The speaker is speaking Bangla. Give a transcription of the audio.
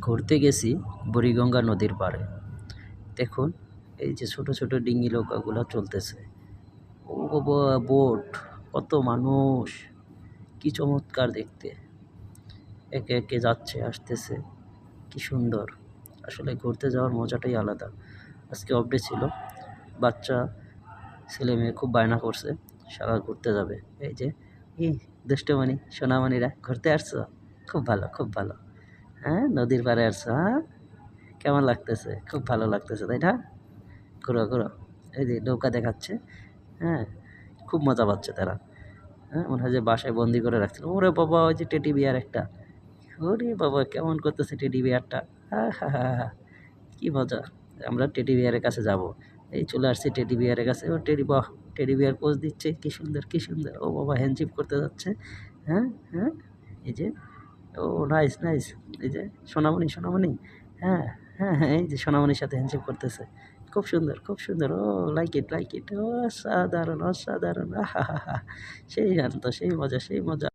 ঘুরতে গেছি বুড়িগঙ্গা নদীর পাড়ে। দেখুন এই যে ছোট ছোট ডিঙি নৌকাগুলো চলতেছে, ও বাবা বোট, কত মানুষ, কি চমৎকার দেখতে, একে একে যাচ্ছে আসতেছে, কি সুন্দর। আসলে ঘুরতে যাওয়ার মজাটাই আলাদা। আজকে অফ ডে ছিল, বাচ্চা ছেলে মেয়ে খুব বায়না করছে সারা ঘুরতে যাবে। এই যে এই দুষ্টমণি সোনামণিরা ঘুরতে আসছো, খুব ভালো খুব ভালো। হ্যাঁ, নদীর পাড়ে আসছো, হ্যাঁ, কেমন লাগতেছে? খুব ভালো লাগতেছে, তাই না? ঘুরো ঘুরো। এই যে নৌকা দেখাচ্ছে, হ্যাঁ, খুব মজা পাচ্ছে তারা। হ্যাঁ, মনে হয় যে বাসায় বন্দি করে রাখছিল। ওরে বাবা, ওই যে টেডি বিয়ার একটা, ওরে বাবা কেমন করতেছে টেডি বিয়ারটা, হা হা হা হা, কি মজা। আমরা টেডি বিয়ারের কাছে যাব। এই চলে আসছি টেডি বিয়ারের কাছে। ও টেডি, বাহ, টেডি বিয়ার পোজ দিচ্ছে, কি সুন্দর কি সুন্দর। ও বাবা হ্যান্ডশিপ করতে যাচ্ছে। হ্যাঁ হ্যাঁ, এই যে, ও নাইস নাইস। এই যে সোনামণি সোনামণি, হ্যাঁ হ্যাঁ হ্যাঁ, এই যে সোনামণির সাথে হ্যান্ডশেক করতেছে, খুব সুন্দর খুব সুন্দর। ও লাইক ইট লাইক ইট, ও অসাধারণ অসাধারণ, আহা হা হা, সেই আনন্দ সেই মজা সেই মজা।